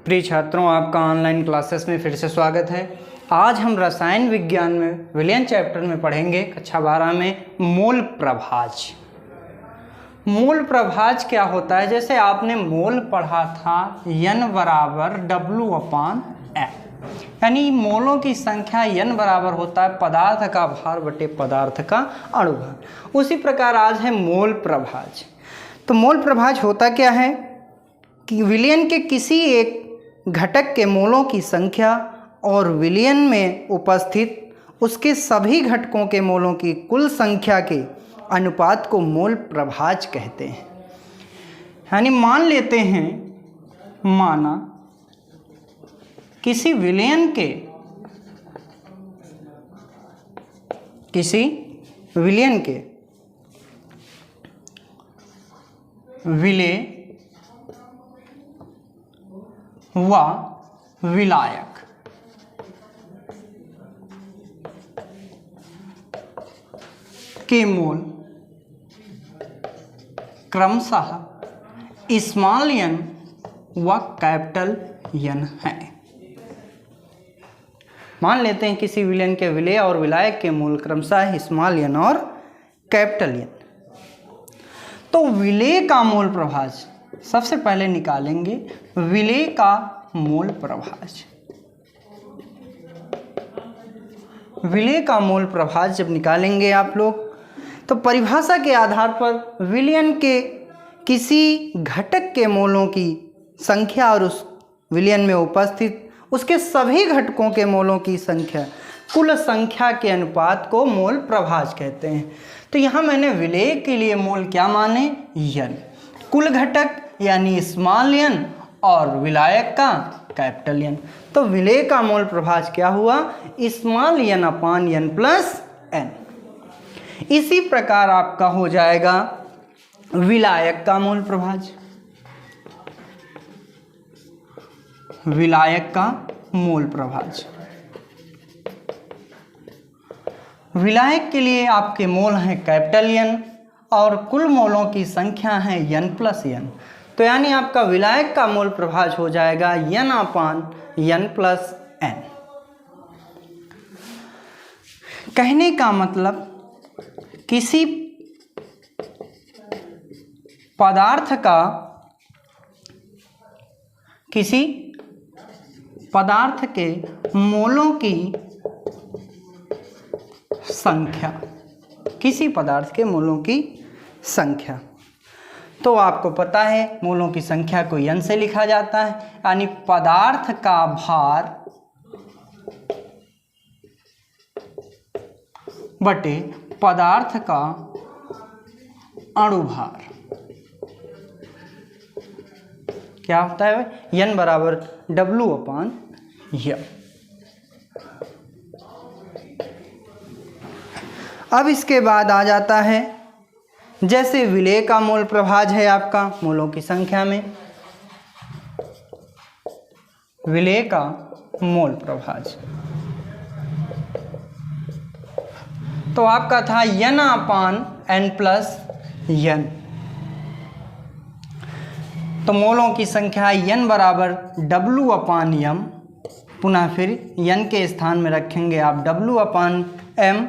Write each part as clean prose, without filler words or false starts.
प्रिय छात्रों, आपका ऑनलाइन क्लासेस में फिर से स्वागत है। आज हम रसायन विज्ञान में विलयन चैप्टर में पढ़ेंगे कक्षा 12 में मोल प्रभाज। मोल प्रभाज क्या होता है? जैसे आपने मोल पढ़ा था N बराबर W/M, यानी मोलों की संख्या N बराबर होता है पदार्थ का भार बटे पदार्थ का अणुभार। उसी प्रकार आज है मोल प्रभाज। तो मोल प्रभाज होता क्या है कि विलयन के किसी एक घटक के मोलों की संख्या और विलयन में उपस्थित उसके सभी घटकों के मोलों की कुल संख्या के अनुपात को मोल प्रभाज कहते हैं। यानी मान लेते हैं, माना किसी विलय के विलय व विलायक के मोल क्रमशः स्मॉल n व कैपिटल N है। मान लेते हैं किसी विलयन के विलय और विलायक के मोल क्रमशः स्मॉल n और कैपिटल N। तो विलय का मोल प्रभाज सबसे पहले निकालेंगे। विलय का मोल प्रभाज, विलय का मोल प्रभाज जब निकालेंगे आप लोग, तो परिभाषा के आधार पर विलयन के किसी घटक के मोलों की संख्या और उस विलयन में उपस्थित उसके सभी घटकों के मोलों की संख्या कुल संख्या के अनुपात को मोल प्रभाज कहते हैं। तो यहाँ मैंने विलय के लिए मोल क्या माने? n, कुल घटक यानी स्मॉल n और विलायक का कैपिटल N। तो विलय का मोल प्रभाज क्या हुआ? Small n/n plus n। इसी प्रकार आपका हो जाएगा विलायक का मोल प्रभाज। विलायक का मोल प्रभाज, विलायक के लिए आपके मोल हैं कैपिटल N और कुल मोलों की संख्या है n प्लस n। तो यानी आपका विलायक का मोल प्रभाज हो जाएगा n/n प्लस n। कहने का मतलब किसी पदार्थ के मोलों की संख्या, किसी पदार्थ के मोलों की संख्या, तो आपको पता है मोलों की संख्या को n से लिखा जाता है, यानी पदार्थ का भार बटे पदार्थ का अणुभार क्या होता है? n बराबर W/M। अब इसके बाद आ जाता है, जैसे विलय का मोल प्रभाज है आपका मोलों की संख्या में, विलय का मोल प्रभाज तो आपका था n/n प्लस n। तो मोलों की संख्या n बराबर W/M, पुनः फिर n के स्थान में रखेंगे आप W/M,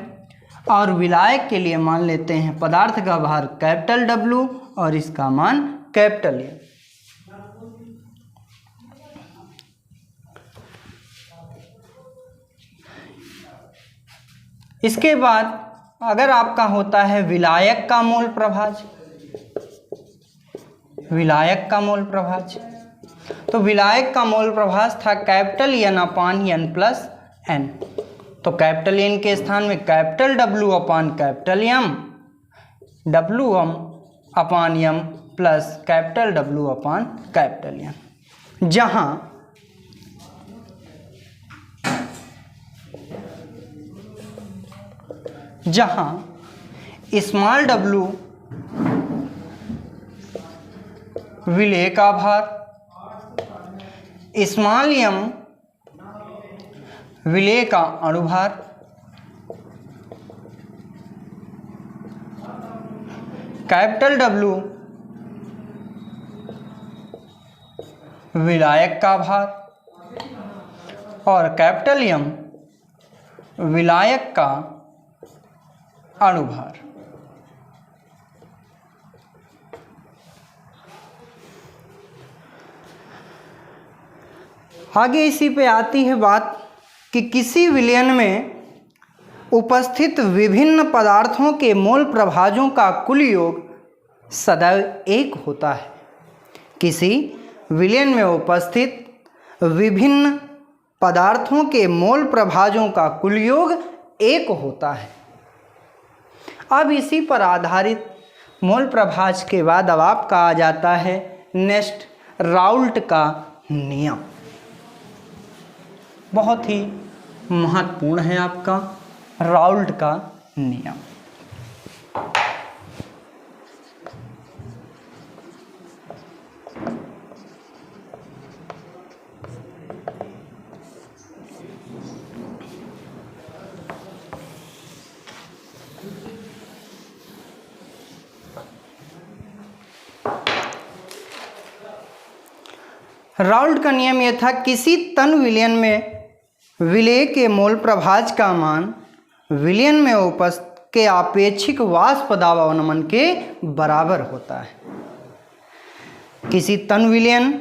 और विलायक के लिए मान लेते हैं पदार्थ का भार कैपिटल W और इसका मान कैपिटल N। इसके बाद अगर आपका होता है विलायक का मोल प्रभाज, विलायक का मोल प्रभाज, तो विलायक का मोल प्रभाज था कैपिटल N/n प्लस n। तो कैपिटल N के स्थान में कैपिटल W/कैपिटल M, W/M प्लस कैपिटल W/कैपिटल M, जहां स्मॉल w विलय का भार, स्मॉल m विलय का अणुभार, कैपिटल W विलायक का भार और कैपिटल M विलायक का अणुभार। आगे इसी पे आती है बात कि किसी विलयन में उपस्थित विभिन्न पदार्थों के मोल प्रभाजों का कुल योग सदैव एक होता है। किसी विलयन में उपस्थित विभिन्न पदार्थों के मोल प्रभाजों का कुल योग एक होता है। अब इसी पर आधारित मोल प्रभाज के बाद अब आपका आ जाता है नेक्स्ट राउल्ट का नियम। बहुत ही महत्वपूर्ण है आपका राउल्ट का नियम। राउल्ट का नियम यह था, किसी तन विलयन में विलेय के मोल प्रभाज का मान विलयन में उपस्थित के आपेक्षिक वाष्प दाब अवनमन के बराबर होता है। किसी तन विलयन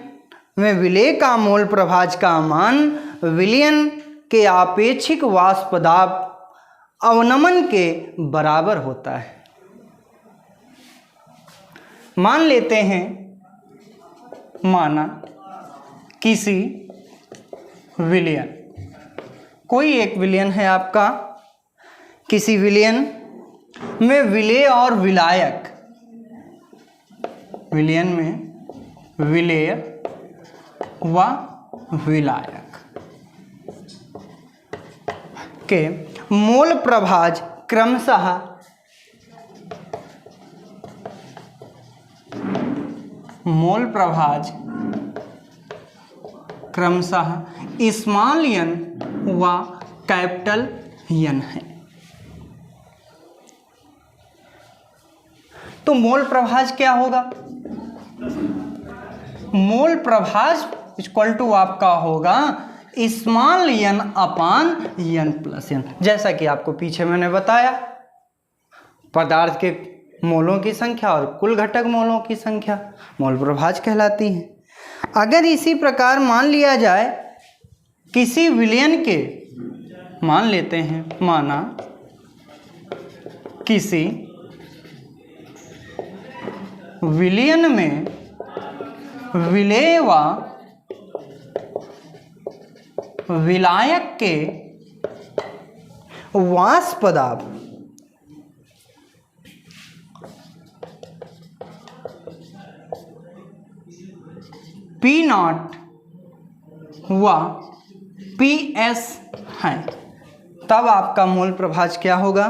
में विलेय का मोल प्रभाज का मान विलयन के आपेक्षिक वाष्प दाब अवनमन के बराबर होता है। मान लेते हैं, माना किसी विलयन, कोई एक विलयन है आपका, किसी विलयन में विलेय और विलायक, विलयन में विलेय व विलायक के मोल प्रभाज क्रमशः स्मॉल n व कैपिटल N है। तो मोल प्रभाज क्या होगा? मोल प्रभाज इक्वल टू आपका होगा small n upon n plus n। जैसा कि आपको पीछे मैंने बताया, पदार्थ के मोलों की संख्या और कुल घटक मोलों की संख्या मोल प्रभाज कहलाती है। अगर इसी प्रकार मान लिया जाए किसी विलयन के, मान लेते हैं, माना किसी विलयन में विलेय व विलायक के वाष्प दाब P0 व PS है, तब आपका मोल प्रभाज क्या होगा?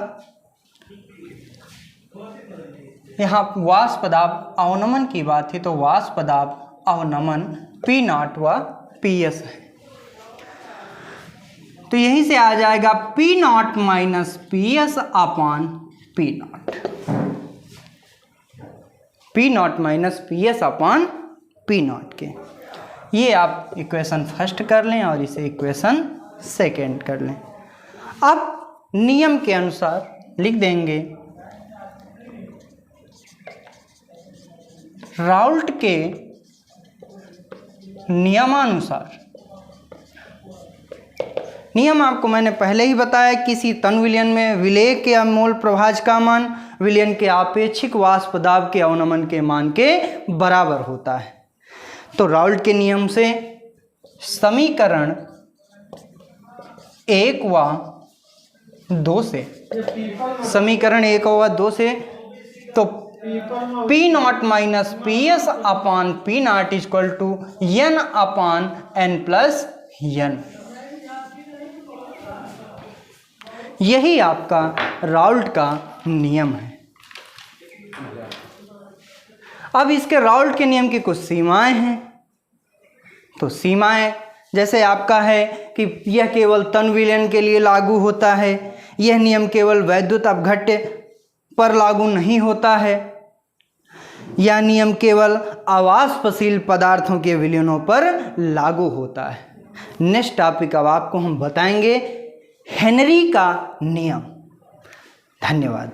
यहाँ वाष्प दाब अवनमन की बात थी, तो वाष्प दाब अवनमन P0 व PS है। तो यहीं से आ जाएगा P0 minus PS upon P0, P0 minus PS upon P0 के। ये आप इक्वेशन फर्स्ट कर लें और इसे इक्वेशन सेकेंड कर लें। अब नियम के अनुसार लिख देंगे, राउल्ट के नियमानुसार, नियम आपको मैंने पहले ही बताया, किसी तन विलयन में विलेय के मोल प्रभाज का मान विलयन के आपेक्षिक वाष्प दाब के अवनमन के मान के बराबर होता है। तो राउल्ट के नियम से समीकरण 1 व 2 से, समीकरण 1 व 2 से, तो P0 minus PS upon P0 equal to N upon N plus N, यही आपका राउल्ट का नियम है। अब इसके राउल्ट के नियम की कुछ सीमाएं हैं। तो सीमाएं जैसे आपका है कि यह केवल तन विलयन के लिए लागू होता है, यह नियम केवल वैद्युत अपघट्य पर लागू नहीं होता है, यह नियम केवल आवासपशील पदार्थों के विलयनों पर लागू होता है। नेक्स्ट टॉपिक अब आपको हम बताएंगे हेनरी का नियम। धन्यवाद।